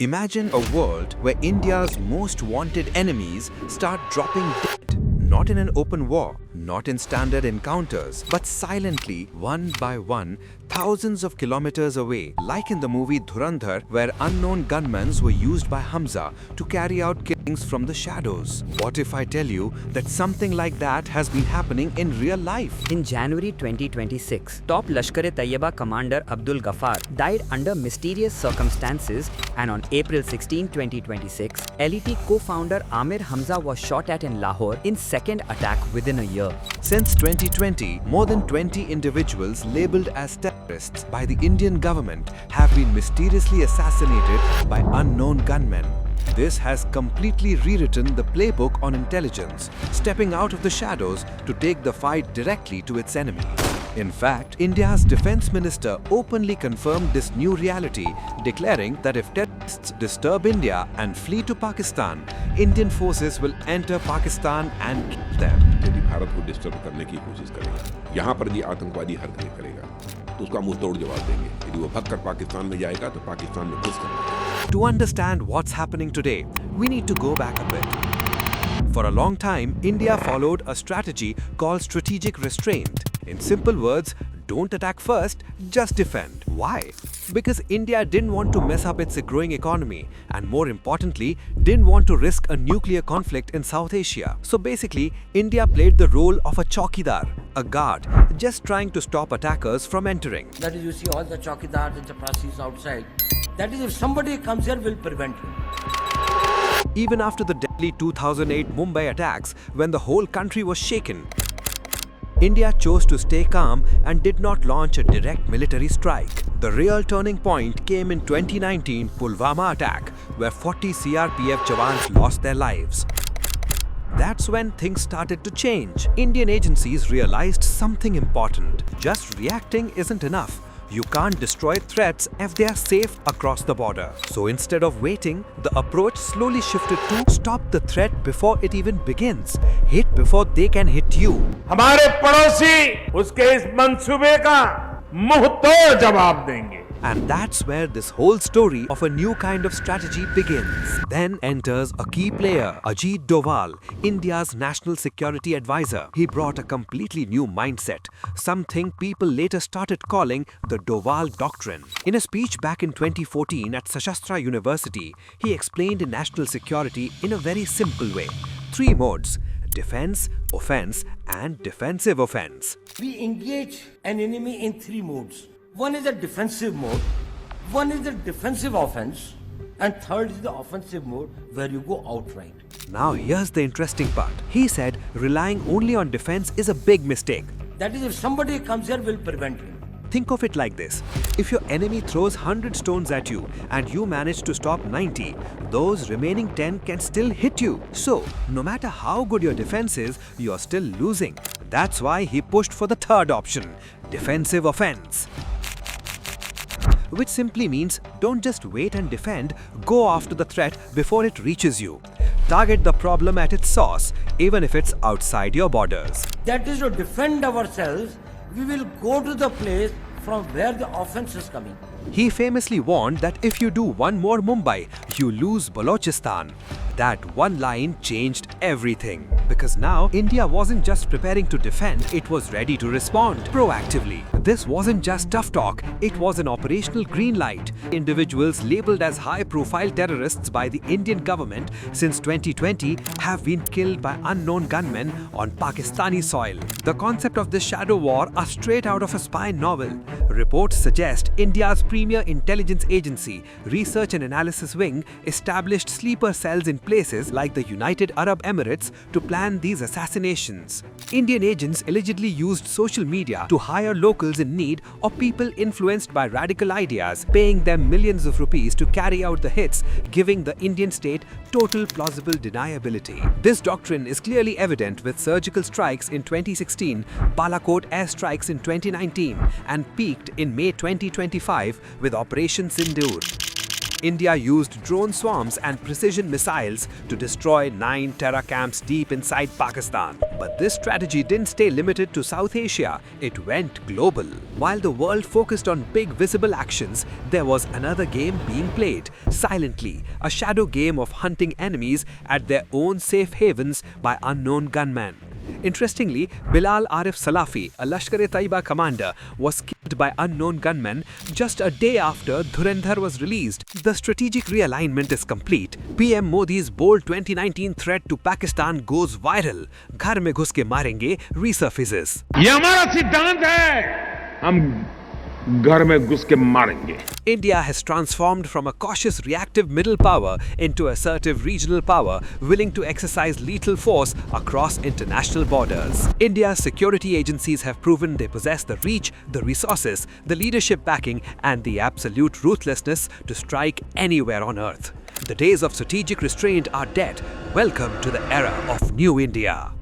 Imagine a world where India's most wanted enemies start dropping dead. Not in an open war, not in standard encounters, but silently, one by one, thousands of kilometers away, like in the movie Dhurandhar, where unknown gunmen were used by Hamza to carry out killings from the shadows. What if I tell you that something like that has been happening in real life? In January 2026, top Lashkar-e-Taiba commander Abdul Ghaffar died under mysterious circumstances, and on April 16, 2026, LET co-founder Amir Hamza was shot at in Lahore in second attack within a year. Since 2020, more than 20 individuals labeled as terrorists by the Indian government have been mysteriously assassinated by unknown gunmen. This has completely rewritten the playbook on intelligence, stepping out of the shadows to take the fight directly to its enemy. In fact, India's defense minister openly confirmed this new reality, declaring that if terrorists disturb India and flee to Pakistan, Indian forces will enter Pakistan and kill them. यदि भारत को disturb करने की कोशिश करेगा, यहाँ पर भी आतंकवादी हरकतें करेगा, तो उसका मुंह तोड़ जवाब देंगे। यदि वो भगकर पाकिस्तान में जाएगा, तो पाकिस्तान में घुस जाएगा। To understand what's happening today, we need to go back a bit. For a long time, India followed a strategy called strategic restraint. In simple words, don't attack first, just defend. Why? Because India didn't want to mess up its growing economy and, more importantly, didn't want to risk a nuclear conflict in South Asia. So basically, India played the role of a chowkidar, a guard, just trying to stop attackers from entering. That is, you see all the chowkidars and chaprasis outside. That is, if somebody comes here, we'll prevent him. Even after the deadly 2008 Mumbai attacks, when the whole country was shaken, India chose to stay calm and did not launch a direct military strike. The real turning point came in 2019 Pulwama attack, where 40 CRPF jawans lost their lives. That's when things started to change. Indian agencies realized something important. Just reacting isn't enough. You can't destroy threats if they are safe across the border. So instead of waiting, the approach slowly shifted to stop the threat before it even begins. Hit before they can hit you. हमारे पड़ोसी उसके इस मंसूबे का मुंहतोड़ जवाब देंगे. And that's where this whole story of a new kind of strategy begins. Then enters a key player, Ajit Doval, India's national security advisor. He brought a completely new mindset, something people later started calling the Doval Doctrine. In a speech back in 2014 at Sashastra University, he explained national security in a very simple way. 3 modes: defense, offense, and defensive offense. We engage an enemy in 3 modes. One is the defensive mode, one is the defensive offense, and third is the offensive mode where you go outright. Now here's the interesting part. He said relying only on defense is a big mistake. That is, if somebody comes here, we'll prevent him. Think of it like this. If your enemy throws 100 stones at you and you manage to stop 90, those remaining 10 can still hit you. So, no matter how good your defense is, you're still losing. That's why he pushed for the third option, defensive offense. Which simply means don't just wait and defend, go after the threat before it reaches you. Target the problem at its source, even if it's outside your borders. That is, to defend ourselves, we will go to the place from where the offense is coming. He famously warned that if you do one more Mumbai, you lose Balochistan. That one line changed everything. Because now, India wasn't just preparing to defend, it was ready to respond proactively. This wasn't just tough talk, it was an operational green light. Individuals labeled as high-profile terrorists by the Indian government since 2020 have been killed by unknown gunmen on Pakistani soil. The concept of this shadow war are straight out of a spy novel. Reports suggest India's premier intelligence agency, Research and Analysis Wing, established sleeper cells in places like the United Arab Emirates to plan these assassinations. Indian agents allegedly used social media to hire locals in need or people influenced by radical ideas, paying them millions of rupees to carry out the hits, giving the Indian state total plausible deniability. This doctrine is clearly evident with surgical strikes in 2016, Balakot airstrikes in 2019, and peaked in May 2025 with Operation Sindoor. India used drone swarms and precision missiles to destroy 9 terror camps deep inside Pakistan. But this strategy didn't stay limited to South Asia, it went global. While the world focused on big visible actions, there was another game being played silently, a shadow game of hunting enemies at their own safe havens by unknown gunmen. Interestingly, Bilal Arif Salafi, a Lashkar-e-Taiba commander, was killed by unknown gunmen just a day after Dhurandhar was released. The strategic realignment is complete. PM Modi's bold 2019 threat to Pakistan goes viral. Ghar mein ghus ke marenge resurfaces. ये हमारा सिद्धांत है, हम घर में घुस के मारेंगे. India has transformed from a cautious reactive middle power into assertive regional power, willing to exercise lethal force across international borders. India's security agencies have proven they possess the reach, the resources, the leadership backing, and the absolute ruthlessness to strike anywhere on earth. The days of strategic restraint are dead. Welcome to the era of New India.